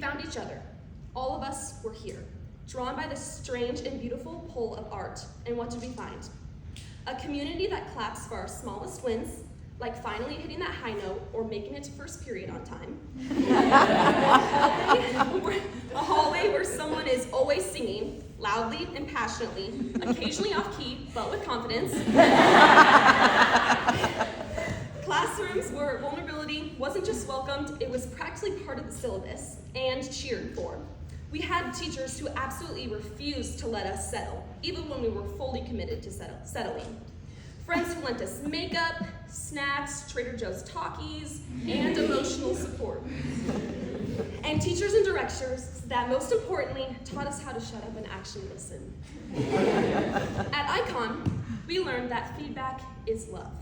found each other. All of us were here, drawn by the strange and beautiful pull of art. And what did we find? A community that claps for our smallest wins, like finally hitting that high note or making it to first period on time. A hallway where someone is always singing, loudly and passionately, occasionally off key, but with confidence. Classrooms where vulnerability wasn't just welcomed, it was practically part of the syllabus and cheered for. We had teachers who absolutely refused to let us settle, even when we were fully committed to settling. Friends who lent us makeup, snacks, Trader Joe's Talkies, and emotional support. And teachers and directors that, most importantly, taught us how to shut up and actually listen. At Icon, we learned that feedback is love,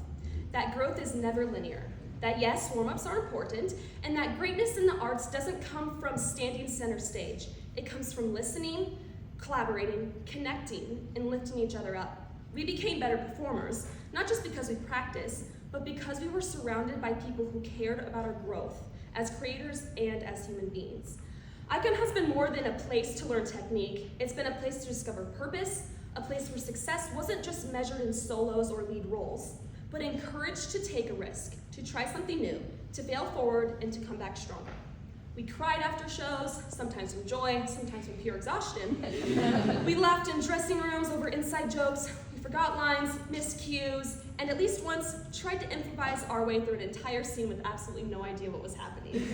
that growth is never linear, that yes, warm-ups are important, and that greatness in the arts doesn't come from standing center stage. It comes from listening, collaborating, connecting, and lifting each other up. We became better performers, not just because we practiced, but because we were surrounded by people who cared about our growth as creators and as human beings. Icon has been more than a place to learn technique. It's been a place to discover purpose, a place where success wasn't just measured in solos or lead roles, but encouraged to take a risk, to try something new, to fail forward, and to come back stronger. We cried after shows, sometimes from joy, sometimes from pure exhaustion. We laughed in dressing rooms over inside jokes, we forgot lines, missed cues, and at least once tried to improvise our way through an entire scene with absolutely no idea what was happening.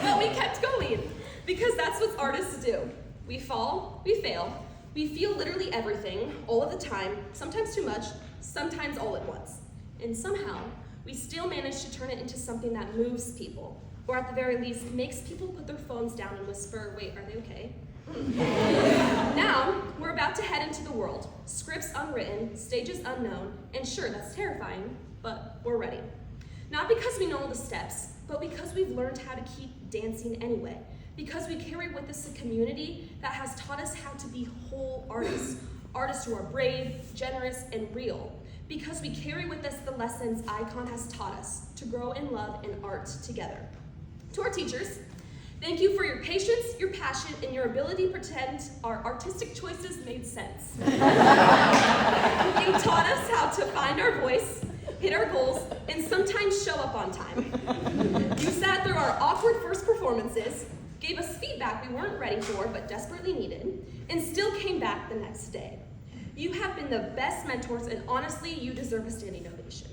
But we kept going, because that's what artists do. We fall, we fail, we feel literally everything, all of the time, sometimes too much, sometimes all at once. And somehow, we still manage to turn it into something that moves people, or at the very least, makes people put their phones down and whisper, wait, are they okay? Now, we're about to head into the world. Scripts unwritten, stages unknown, and sure, that's terrifying, but we're ready. Not because we know all the steps, but because we've learned how to keep dancing anyway. Because we carry with us a community that has taught us how to be whole artists, artists who are brave, generous, and real. Because we carry with us the lessons Icon has taught us to grow in love and art together. To our teachers, thank you for your patience, your passion, and your ability to pretend our artistic choices made sense. You taught us how to find our voice, hit our goals, and sometimes show up on time. You sat through our awkward first performances, gave us feedback we weren't ready for but desperately needed, and still came back the next day. You have been the best mentors, and honestly, you deserve a standing ovation.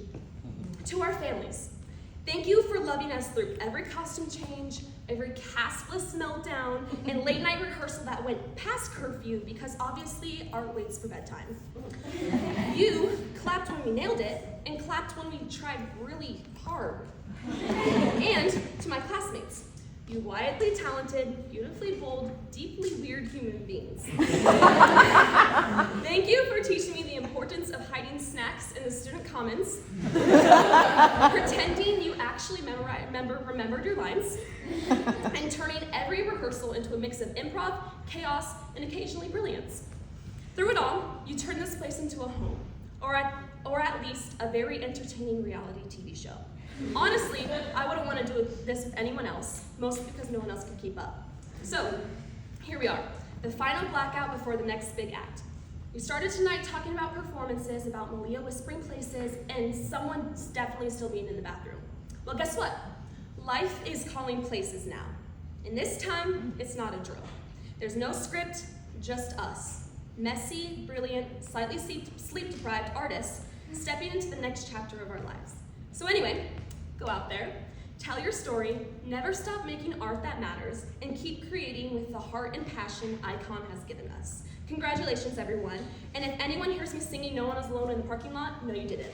To our families, thank you for loving us through every costume change, every castless meltdown, and late night rehearsal that went past curfew because obviously art waits for bedtime. You clapped when we nailed it, and clapped when we tried really hard. And to my classmates, you wildly talented, beautifully bold, deeply weird human beings. Thank you for teaching me the importance of hiding snacks in the student commons, pretending you actually remembered your lines, and turning every rehearsal into a mix of improv, chaos, and occasionally brilliance. Through it all, you turned this place into a home, or at least a very entertaining reality TV show. Honestly, I wouldn't want to do this with anyone else, mostly because no one else could keep up. So, here we are, the final blackout before the next big act. We started tonight talking about performances, about Malia whispering places, and someone's definitely still being in the bathroom. Well, guess what? Life is calling places now. And this time, it's not a drill. There's no script, just us. Messy, brilliant, slightly sleep-deprived artists stepping into the next chapter of our lives. So anyway, go out there, tell your story, never stop making art that matters, and keep creating with the heart and passion Icon has given us. Congratulations, everyone. And if anyone hears me singing No One Is Alone in the parking lot, no, you didn't.